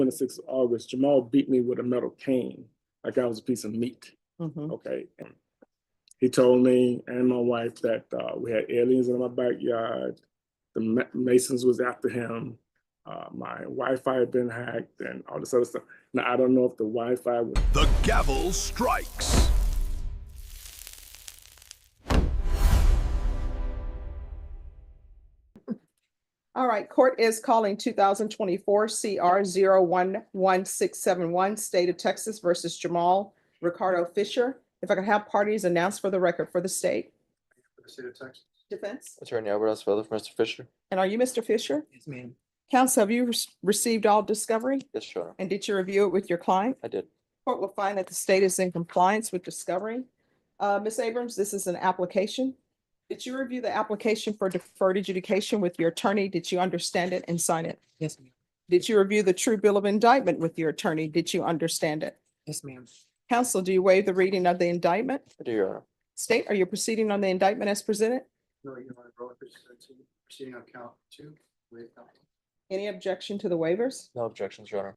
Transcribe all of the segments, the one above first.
26th of August, Jamal beat me with a metal cane like I was a piece of meat. Okay. And he told me and my wife that we had aliens in my backyard. The Masons was after him. My Wi-Fi had been hacked and all this other stuff. Now, I don't know if the Wi-Fi was... The gavel strikes. All right, court is calling 2024 CR 011671, State of Texas versus Jamal Ricardo Fisher. If I could have parties announced for the record for the state. For the state of Texas. Defense. Attorney Albert Osvaldo for Mr. Fisher. And are you Mr. Fisher? Yes, ma'am. Counsel, have you received all discovery? Yes, Your Honor. And did you review it with your client? I did. Court will find that the state is in compliance with discovery. Ms. Abrams, this is an application. Did you review the application for deferred adjudication with your attorney? Did you understand it and sign it? Yes, ma'am. Did you review the true bill of indictment with your attorney? Did you understand it? Yes, ma'am. Counsel, do you waive the reading of the indictment? I do, Your Honor. State, are you proceeding on the indictment as presented? No, Your Honor, proceeding on count 2. Waive count. Any objection to the waivers? No objections, Your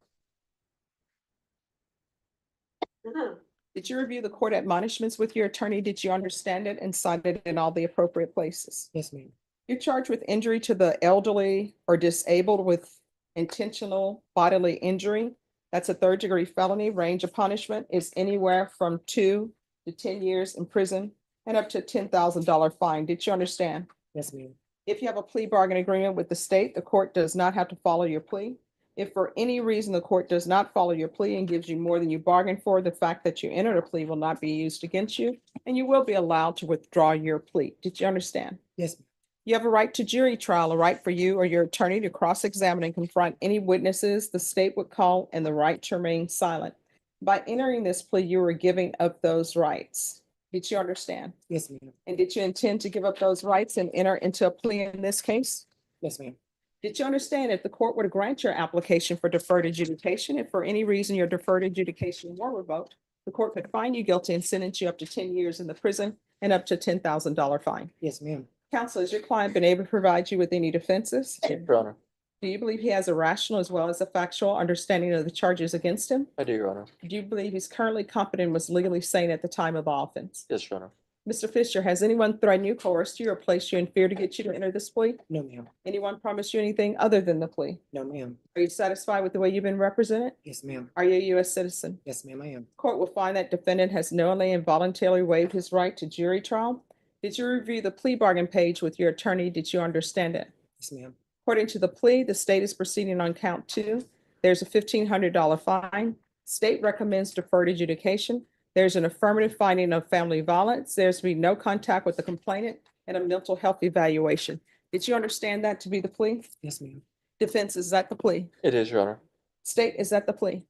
Honor. Did you review the court admonishments with your attorney? Did you understand it and sign it in all the appropriate places? Yes, ma'am. You're charged with injury to the elderly or disabled with intentional bodily injury. That's a third-degree felony. Range of punishment is anywhere from 2 to 10 years in prison and up to $10,000 fine. Did you understand? Yes, ma'am. If you have a plea bargain agreement with the state, the court does not have to follow your plea. If for any reason the court does not follow your plea and gives you more than you bargained for, the fact that you entered a plea will not be used against you, and you will be allowed to withdraw your plea. Did you understand? Yes, ma'am. You have a right to jury trial, a right for you or your attorney to cross-examine and confront any witnesses the state would call, and the right to remain silent. By entering this plea, you were giving up those rights. Did you understand? Yes, ma'am. And did you intend to give up those rights and enter into a plea in this case? Yes, ma'am. Did you understand if the court were to grant your application for deferred adjudication, if for any reason your deferred adjudication were revoked, the court could find you guilty and sentence you up to 10 years in the prison and up to $10,000 fine? Yes, ma'am. Counsel, has your client been able to provide you with any defenses? Your Honor. Do you believe he has a rational as well as a factual understanding of the charges against him? I do, Your Honor. Do you believe he's currently competent and was legally sane at the time of the offense? Yes, Your Honor. Mr. Fisher, has anyone threatened you, coerced you, or placed you in fear to get you to enter this plea? No, ma'am. Anyone promised you anything other than the plea? No, ma'am. Are you satisfied with the way you've been represented? Yes, ma'am. Are you a U.S. citizen? Yes, ma'am, I am. Court will find that defendant has knowingly and voluntarily waived his right to jury trial. Did you review the plea bargain page with your attorney? Did you understand it? Yes, ma'am. According to the plea, the state is proceeding on count 2. There's a $1,500 fine. State recommends deferred adjudication. There's an affirmative finding of family violence. There's to be no contact with the complainant and a mental health evaluation. Did you understand that to be the plea? Yes, ma'am. Defense, is that the plea? It is, Your Honor. State, is that the plea?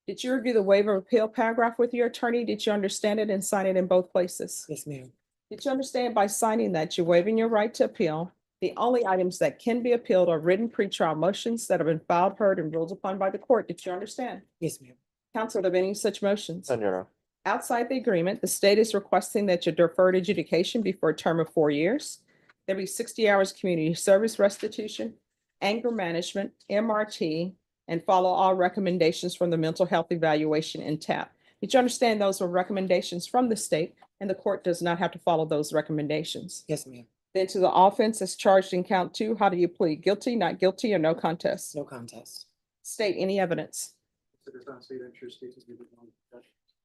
Did you review the waiver of appeal paragraph with your attorney? Did you understand it and sign it in both places? Yes, ma'am. Did you understand by signing that you're waiving your right to appeal? The only items that can be appealed are written pretrial motions that have been filed, heard, and ruled upon by the court. Did you understand? Yes, ma'am. Counsel, are there any such motions? None, Your Honor. Outside the agreement, the state is requesting that your deferred adjudication be for a term of 4 years. There be 60 hours community service restitution, anger management, MRT, and follow all recommendations from the mental health evaluation and TAP. Did you understand those were recommendations from the state and the court does not have to follow those recommendations? Yes, ma'am. Then to the offense as charged in count 2, how do you plead? Guilty, not guilty, or no contest? No contest. State, any evidence?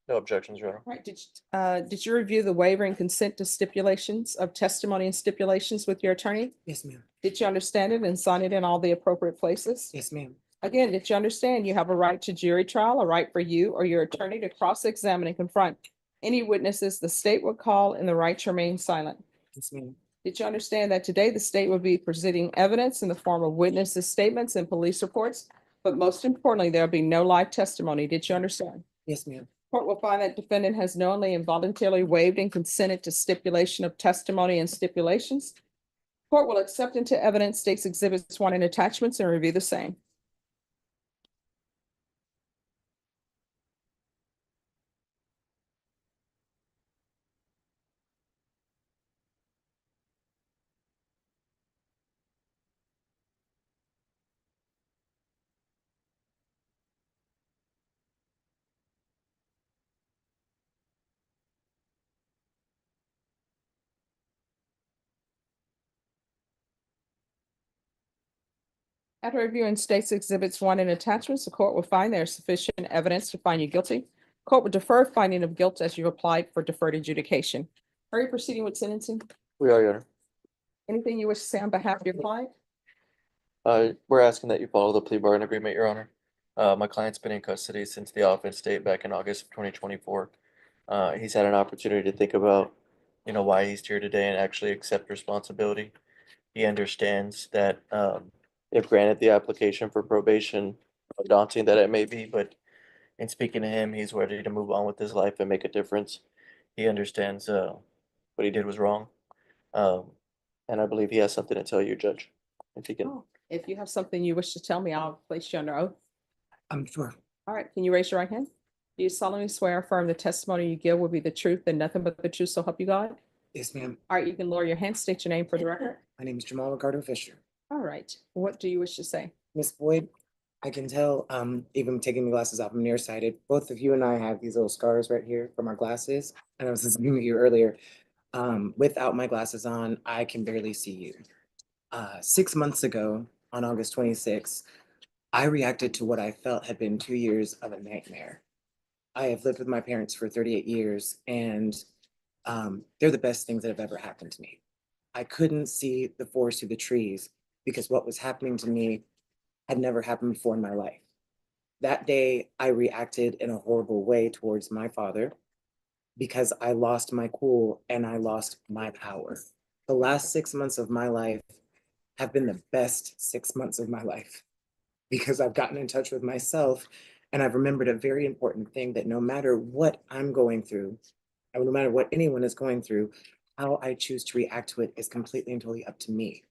No objections, Your Honor. Right, did you review the waiver and consent to stipulations of testimony and stipulations with your attorney? Yes, ma'am. Did you understand it and sign it in all the appropriate places? Yes, ma'am. Again, did you understand you have a right to jury trial, a right for you or your attorney to cross-examine and confront any witnesses the state would call, and the right to remain silent? Yes, ma'am. Did you understand that today the state will be presenting evidence in the form of witnesses' statements and police reports? But most importantly, there'll be no live testimony. Did you understand? Yes, ma'am. Court will find that defendant has knowingly and voluntarily waived and consented to stipulation of testimony and stipulations. Court will accept into evidence state's exhibits 1 and attachments and review the same. After reviewing state's exhibits 1 and attachments, the court will find there is sufficient evidence to find you guilty. Court will defer finding of guilt as you applied for deferred adjudication. Are you proceeding with sentencing? We are, Your Honor. Anything you wish to say on behalf of your client? We're asking that you follow the plea bargain agreement, Your Honor. My client's been in custody since the offense date back in August of 2024. He's had an opportunity to think about, why he's here today and actually accept responsibility. He understands that, if granted the application for probation, daunting that it may be, but in speaking to him, he's ready to move on with his life and make a difference. He understands, what he did was wrong. And I believe he has something to tell you, Judge. If he can. Oh, if you have something you wish to tell me, I'll place you under oath. I'm sure. All right, can you raise your right hand? Do you solemnly swear or affirm the testimony you give will be the truth and nothing but the truth, so help you God? Yes, ma'am. All right, you can lower your hand, state your name for the record. My name is Jamal Ricardo Fisher. All right, what do you wish to say? Miss Boyd, I can tell, even taking the glasses off, I'm nearsighted. Both of you and I have these little scars right here from our glasses. And I was listening to you earlier. Without my glasses on, I can barely see you. 6 months ago, on August 26th, I reacted to what I felt had been 2 years of a nightmare. I have lived with my parents for 38 years, and they're the best things that have ever happened to me. I couldn't see the forest through the trees because what was happening to me had never happened before in my life. That day, I reacted in a horrible way towards my father because I lost my cool and I lost my power. The last 6 months of my life have been the best 6 months of my life because I've gotten in touch with myself and I've remembered a very important thing, that no matter what I'm going through, or no matter what anyone is going through, how I choose to react to it is completely and totally up to me.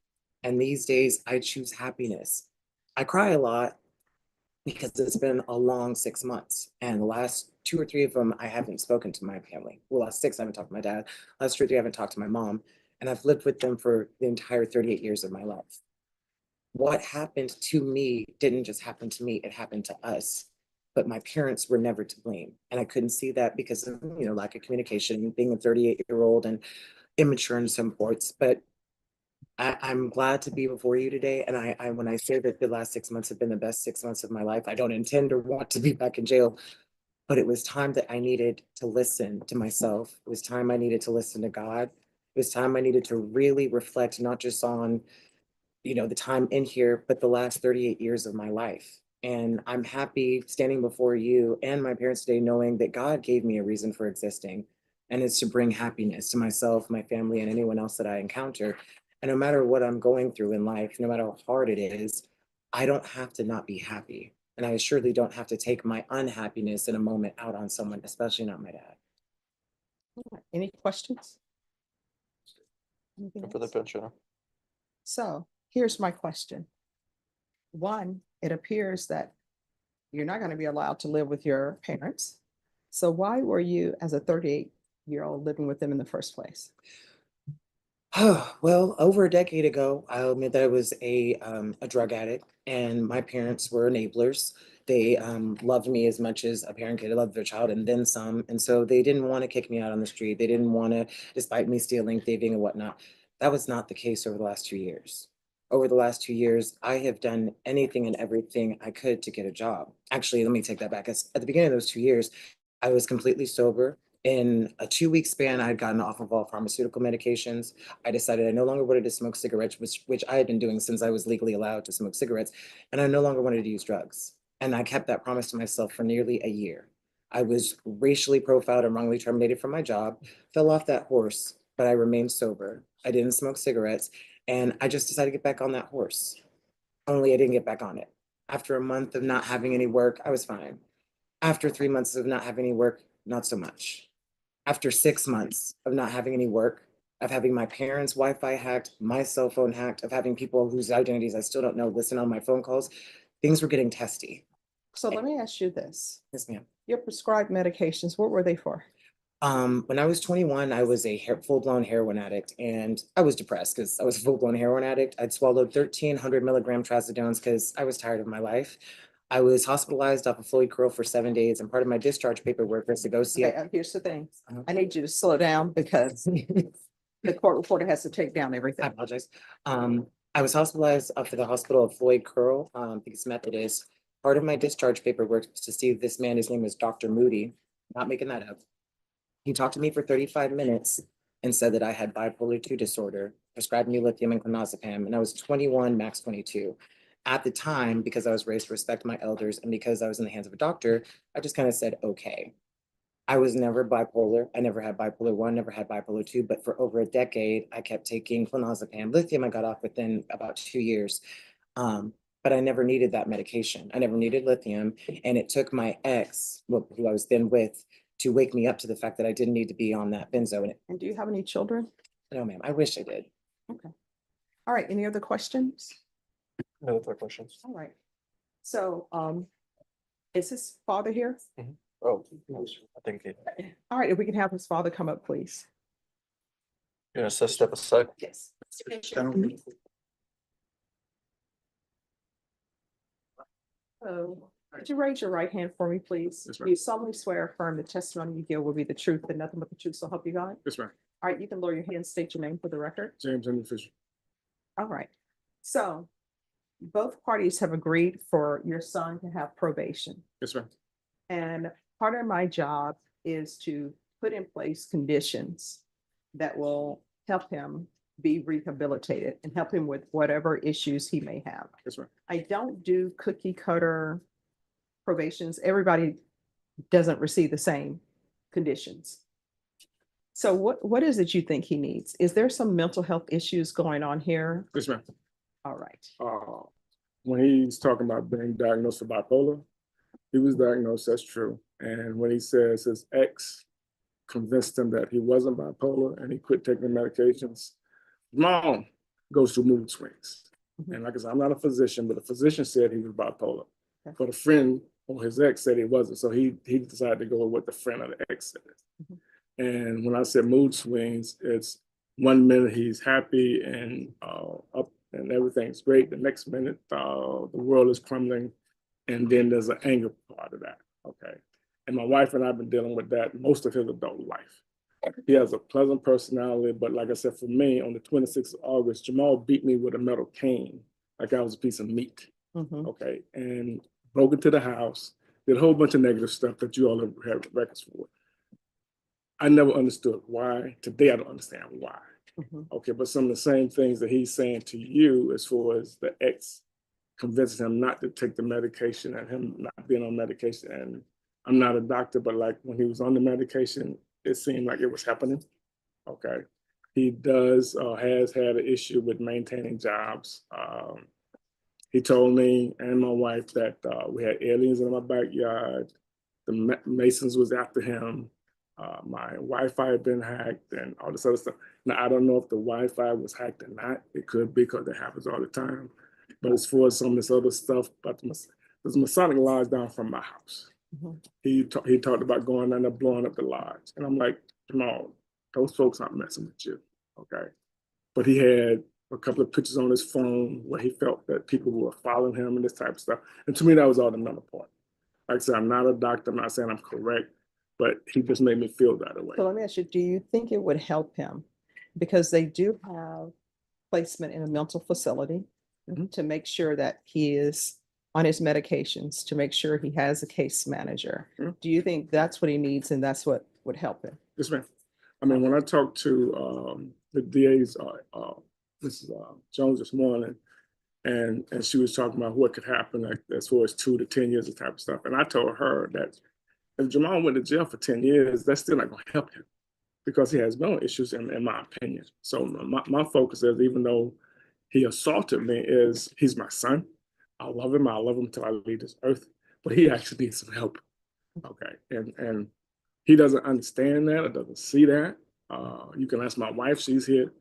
And these days I choose happiness. I cry a lot because it's been a long 6 months. And the last 2 or 3 of them, I haven't spoken to my family. Well, last 6, I haven't talked to my dad. Last 2 or 3, I haven't talked to my mom. And I've lived with them for the entire 38 years of my life. What happened to me didn't just happen to me, it happened to us. But my parents were never to blame. And I couldn't see that because of, lack of communication, being a 38-year-old and immature in some parts. But I'm glad to be before you today. And I when I say that the last 6 months have been the best 6 months of my life, I don't intend or want to be back in jail. But it was time that I needed to listen to myself. It was time I needed to listen to God. It was time I needed to really reflect, not just on, the time in here, but the last 38 years of my life. And I'm happy standing before you and my parents today, knowing that God gave me a reason for existing. And it's to bring happiness to myself, my family, and anyone else that I encounter. And no matter what I'm going through in life, no matter how hard it is, I don't have to not be happy. And I surely don't have to take my unhappiness in a moment out on someone, especially not my dad. Any questions? Anything For the else? bench, Your Honor. So here's my question. One, it appears that you're not going to be allowed to live with your parents. So why were you, as a 38-year-old, living with them in the first place? Well, over a decade ago, I'll admit that I was a drug addict, and my parents were enablers. They loved me as much as a parent could love their child, and then some. And so they didn't want to kick me out on the street. They didn't want to, despite me stealing, thieving, and whatnot. That was not the case over the last 2 years. Over the last 2 years, I have done anything and everything I could to get a job. Actually, let me take that back. At the beginning of those 2 years, I was completely sober. In a 2-week span, I had gotten off of all pharmaceutical medications. I decided I no longer wanted to smoke cigarettes, which I had been doing since I was legally allowed to smoke cigarettes, and I no longer wanted to use drugs. And I kept that promise to myself for nearly a year. I was racially profiled and wrongly terminated from my job, fell off that horse, but I remained sober. I didn't smoke cigarettes, and I just decided to get back on that horse. Only I didn't get back on it. After a month of not having any work, I was fine. After 3 months of not having any work, not so much. After 6 months of not having any work, of having my parents' Wi-Fi hacked, my cell phone hacked, of having people whose identities I still don't know listen on my phone calls, things were getting testy. So let me ask you this. Yes, ma'am. Your prescribed medications, what were they for? When I was 21, I was a full-blown heroin addict, and I was depressed because I was a full-blown heroin addict. I'd swallowed 1,300 milligram trazodones because I was tired of my life. I was hospitalized off of Floyd Curl for 7 days, and part of my discharge paperwork was to go see. Okay, here's the thing. Uh-huh. I need you to slow down because the court reporter has to take down I everything. apologize. I was hospitalized up for the hospital of Floyd Curl, because Methodist. Part of my discharge paperwork was to see this man, his name is Dr. Moody, not making that up. He talked to me for 35 minutes and said that I had bipolar 2 disorder, prescribed me lithium and clonazepam, and I was 21, max 22. At the time, because I was raised to respect my elders and because I was in the hands of a doctor, I just kind of said, okay. I was never bipolar. I never had bipolar 1, never had bipolar 2, but for over a decade, I kept taking clonazepam. Lithium I got off within about 2 years. But I never needed that medication. I never needed lithium. And it took my ex, who I was then with, to wake me up to the fact that I didn't need to be on that benzo. And do you have any children? No, ma'am, I wish I did. Okay. All right, any other questions? No other questions? All right. So, is his father here? Oh, I think you All right, if we can have his father come up, please. gonna step aside. Yes. So, could you raise your right hand for me, please? Yes, Do ma'am. you solemnly swear or affirm the testimony you give will be the truth and nothing but the truth, so help you God? Yes, ma'am. All right, you can lower your hand, state your name for the record. James Henry Fisher. All right. So both parties have agreed for your son to have probation. Yes, ma'am. And part of my job is to put in place conditions that will help him be rehabilitated and help him with whatever issues he may have. Yes, ma'am. I don't do cookie cutter probations. Everybody doesn't receive the same conditions. So what is it you think he needs? Is there some mental health issues going on here? Yes, ma'am. All right. When he's talking about being diagnosed with bipolar, he was diagnosed, that's true. And when he says his ex convinced him that he wasn't bipolar and he quit taking the medications, mom goes through mood swings. Mhm. And like I said, I'm not a physician, but the physician said he was bipolar. Okay. But a friend or his ex said he wasn't. So he decided to go with what the friend of the ex said. Mhm. And when I said mood swings, it's 1 minute he's happy and up and everything's great. The next minute, the world is crumbling. And then there's an anger part of that. Okay. And my wife and I have been dealing with that most of his adult life. He has a pleasant personality, but like I said, for me, on the 26th of August, Jamal beat me with a metal cane like I was a piece of meat. Mhm. Okay. And broke into the house, did a whole bunch of negative stuff that you all have records for. I never understood why. Today, I don't understand why. Mhm. Okay, but some of the same things that he's saying to you as far as the ex convinces him not to take the medication and him not being on medication. And I'm not a doctor, but like when he was on the medication, it seemed like it was happening. Okay. He has had an issue with maintaining jobs. He told me and my wife that we had aliens in my backyard. The Masons was after him. My Wi-Fi had been hacked and all this other stuff. Now, I don't know if the Wi-Fi was hacked or not. It could be because it happens all the time. But as far as some of this other stuff, but there's Masonic lodge down from my house. Mhm. He talked about going down there blowing up the lodge. And I'm like, come on, those folks aren't messing with you. Okay. But he had a couple of pictures on his phone where he felt that people were following him and this type of stuff. And to me, that was all the mental part. Like I said, I'm not a doctor. I'm not saying I'm correct, but he just made me feel that way. So let me ask you, do you think it would help him? Because they do have placement in a mental facility to make sure that he is on his medications, to make sure he has a case manager. Do you think that's what he needs and that's what would help him? Yes, ma'am. I mean, when I talked to the DA's Mrs. Jones this morning, and she was talking about what could happen like, as far as 2 to 10 years of type of stuff. And I told her that if Jamal went to jail for 10 years, that's still not going to help him because he has mental issues, in my opinion. So my focus is, even though he assaulted me, is he's my son. I love him. I love him until I leave this earth. But he actually needs some help. Okay. And he doesn't understand that or doesn't see that. You can ask my wife. She's here.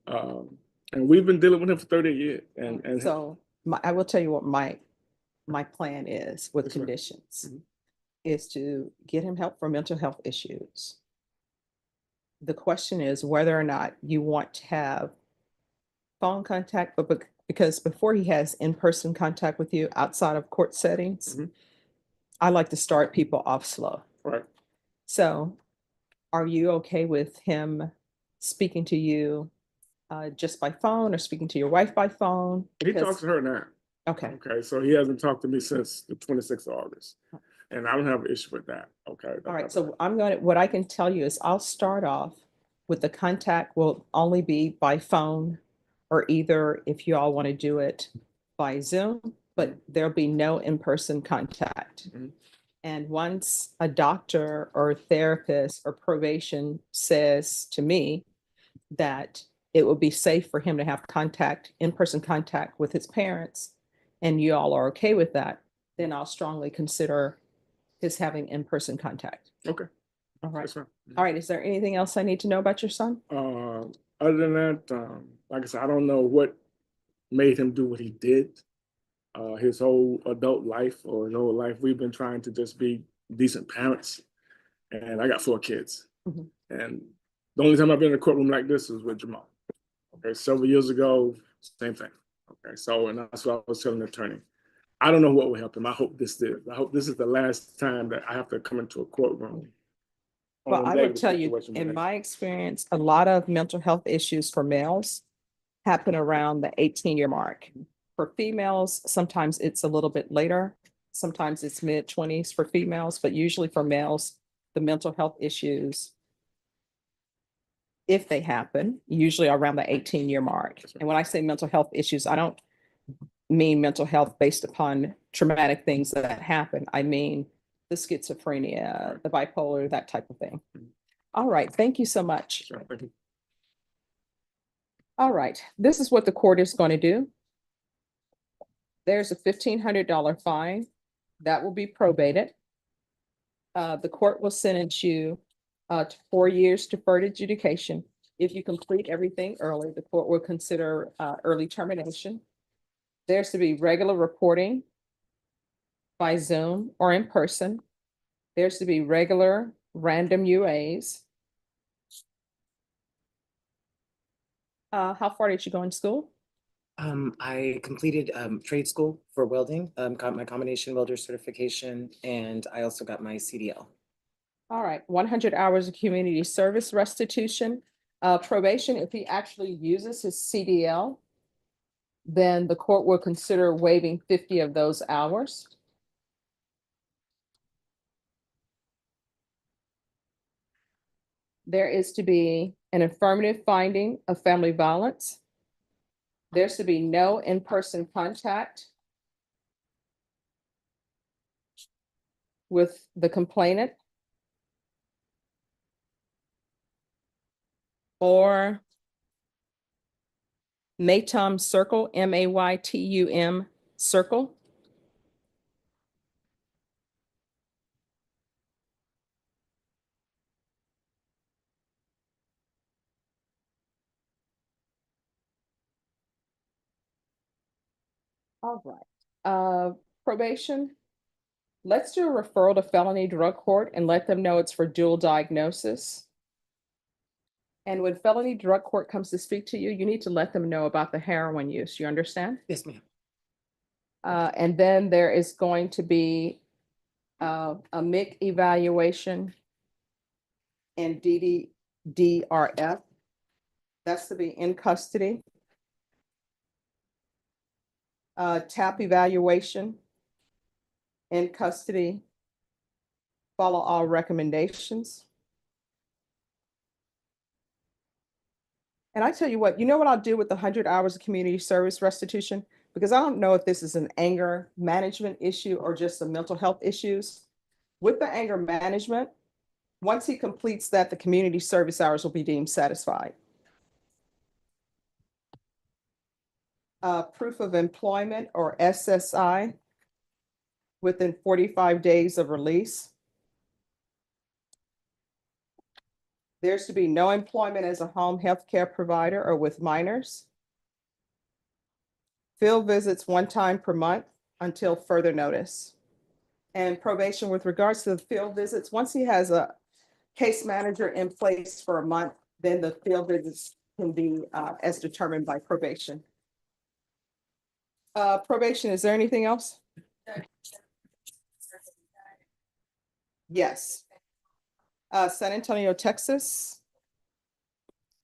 And we've been dealing with him for 30 years. And So I will tell you what my plan is with Yes, ma'am. conditions Mhm. is to get him help for mental health issues. The question is whether or not you want to have phone contact, but because before he has in-person contact with you outside of court settings, Mhm. I like to start people off slow. right. So are you okay with him speaking to you just by phone or speaking to your wife by phone? He Because- talks to her now. Okay, Okay, so he hasn't talked to me since the 26th of August. And I don't have an issue with that. Okay. all right, so what I can tell you is I'll start off with the contact will only be by phone or either if you all want to do it by Zoom, but there'll be no in-person contact. Mhm. And once a doctor or therapist or probation says to me that it will be safe for him to have contact, in-person contact with his parents, and you all are okay with that, then I'll strongly consider his having in-person contact. Okay. All right. That's fine. All right. Is there anything else I need to know about your son? Other than that, like I said, I don't know what made him do what he did. His whole adult life or his whole life, we've been trying to just be decent parents. And I got 4 kids. Mhm. And the only time I've been in a courtroom like this was with Jamal. Okay, several years ago, same thing. Okay, so and that's what I was telling the attorney. I don't know what will help him. I hope this did. I hope this is the last time that I have to come into a courtroom. Well, on a I will negative tell you, situation in with my experience, a lot of mental health issues for males happen around the 18-year mark. For females, sometimes it's a little bit later. Sometimes it's mid-20s for females, but usually for males, the mental health issues, if they happen, usually around the 18-year mark. That's right. And when I say mental health issues, I don't mean mental health based upon traumatic things that happen. I mean the schizophrenia, the bipolar, that type of thing. Mhm. All right, thank you so much. Sure, thank you. All right, this is what the court is going to do. There's a $1,500 fine that will be probated. The court will sentence you to 4 years deferred adjudication. If you complete everything early, the court will consider early termination. There's to be regular reporting by Zoom or in person. There's to be regular random UAs. How far did you go in school? I completed trade school for welding, got my combination welder certification, and I also got my CDL. All right, 100 hours of community service restitution. Probation, if he actually uses his CDL, then the court will consider waiving 50 of those hours. There is to be an affirmative finding of family violence. There's to be no in-person contact with the complainant or Maytum Circle, MAYTUM Circle. All right. Probation. Let's do a referral to felony drug court and let them know it's for dual diagnosis. And when felony drug court comes to speak to you, you need to let them know about the heroin use. You understand? Yes, ma'am. And then there is going to be a MIC evaluation and DRF. That's to be in custody. TAP evaluation in custody. Follow all recommendations. And I tell you what, you know what I'll do with the 100 hours of community service restitution? Because I don't know if this is an anger management issue or just some mental health issues. With the anger management, once he completes that, the community service hours will be deemed satisfied. Proof of employment or SSI within 45 days of release. There's to be no employment as a home health care provider or with minors. Field visits 1 time per month until further notice. And probation with regards to the field visits, once he has a case manager in place for a month, then the field visits can be as determined by probation. Probation, is there anything else? Yes. San Antonio, Texas.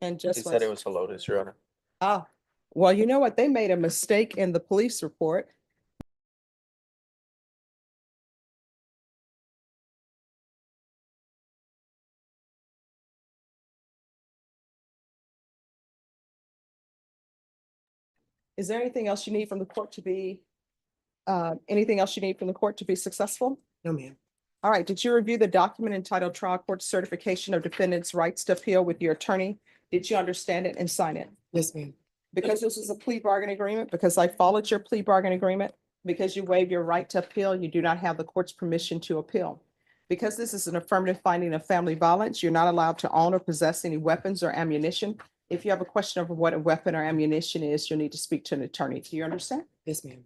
And He just said it was Helotes, Your Honor. Ah, well, you know what? They made a mistake in the police report. Is there anything else you need from the court to be, anything else you need from the court to be successful? No, ma'am. All right, did you review the document entitled Trial Court Certification of Defendant's Rights to Appeal with your attorney? Did you understand it and sign it? Yes, ma'am. Because this is a plea bargain agreement, because I followed your plea bargain agreement, because you waive your right to appeal, you do not have the court's permission to appeal. Because this is an affirmative finding of family violence, you're not allowed to own or possess any weapons or ammunition. If you have a question of what a weapon or ammunition is, you'll need to speak to an attorney. Do you understand? Yes, ma'am.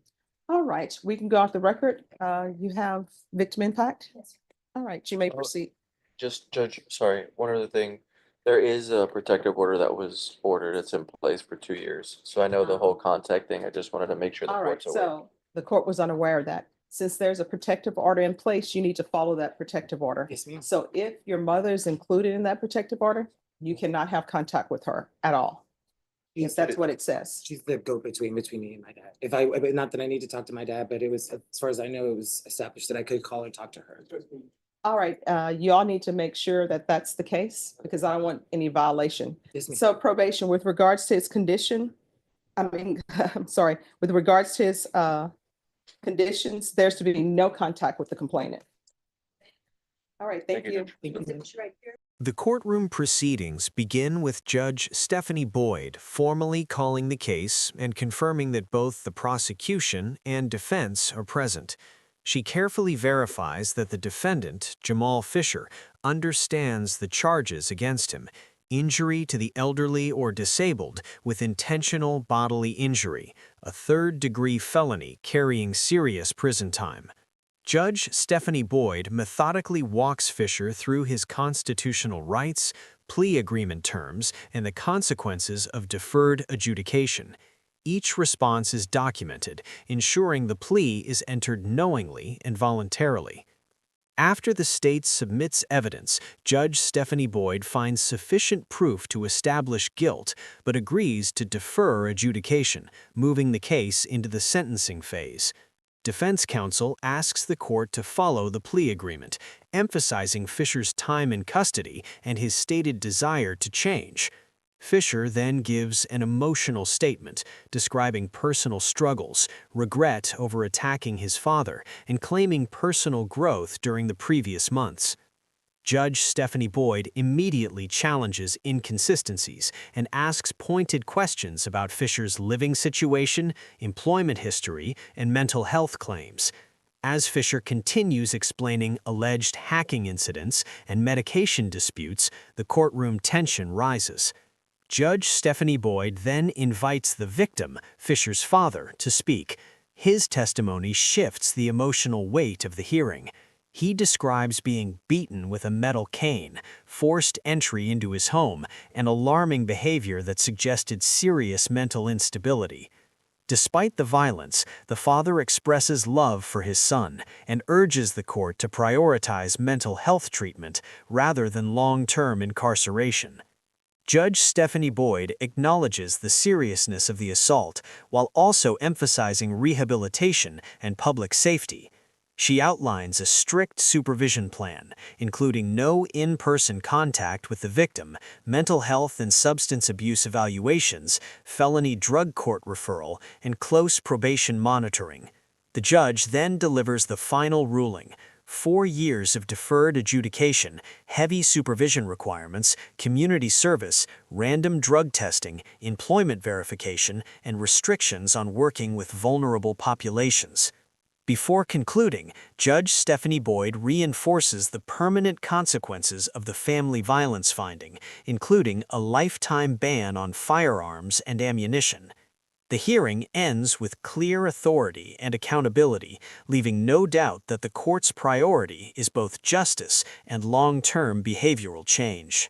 All right, we can go off the record. You have victim impact? Yes. All right, you may proceed. Just Judge, sorry, one other thing. There is a protective order that was ordered. It's in place for 2 years. So I know the whole contact thing. I just wanted to make sure the All right, court's aware. so the court was unaware of that. Since there's a protective order in place, you need to follow that protective order. Yes, ma'am. So if your mother is included in that protective order, you cannot have contact with her at all. If that's what it says. She's the go-between between me and my dad. But not that I need to talk to my dad, but it was, as far as I know, it was established that I could call or talk to her. All right, you all need to make sure that that's the case, because I don't want any violation. Yes, ma'am. So probation, with regards to his condition, I'm sorry, with regards to his conditions, there's to be no contact with the complainant. All right, thank you. Thank you. The courtroom proceedings begin with Judge Stephanie Boyd formally calling the case and confirming that both the prosecution and defense are present. She carefully verifies that the defendant, Jamal Fisher, understands the charges against him: injury to the elderly or disabled with intentional bodily injury, a third-degree felony carrying serious prison time. Judge Stephanie Boyd methodically walks Fisher through his constitutional rights, plea agreement terms, and the consequences of deferred adjudication. Each response is documented, ensuring the plea is entered knowingly and voluntarily. After the state submits evidence, Judge Stephanie Boyd finds sufficient proof to establish guilt, but agrees to defer adjudication, moving the case into the sentencing phase. Defense counsel asks the court to follow the plea agreement, emphasizing Fisher's time in custody and his stated desire to change. Fisher then gives an emotional statement describing personal struggles, regret over attacking his father, and claiming personal growth during the previous months. Judge Stephanie Boyd immediately challenges inconsistencies and asks pointed questions about Fisher's living situation, employment history, and mental health claims. As Fisher continues explaining alleged hacking incidents and medication disputes, the courtroom tension rises. Judge Stephanie Boyd then invites the victim, Fisher's father, to speak. His testimony shifts the emotional weight of the hearing. He describes being beaten with a metal cane, forced entry into his home, and alarming behavior that suggested serious mental instability. Despite the violence, the father expresses love for his son and urges the court to prioritize mental health treatment rather than long-term incarceration. Judge Stephanie Boyd acknowledges the seriousness of the assault while also emphasizing rehabilitation and public safety. She outlines a strict supervision plan, including no in-person contact with the victim, mental health and substance abuse evaluations, felony drug court referral, and close probation monitoring. The judge then delivers the final ruling: 4 years of deferred adjudication, heavy supervision requirements, community service, random drug testing, employment verification, and restrictions on working with vulnerable populations. Before concluding, Judge Stephanie Boyd reinforces the permanent consequences of the family violence finding, including a lifetime ban on firearms and ammunition. The hearing ends with clear authority and accountability, leaving no doubt that the court's priority is both justice and long-term behavioral change.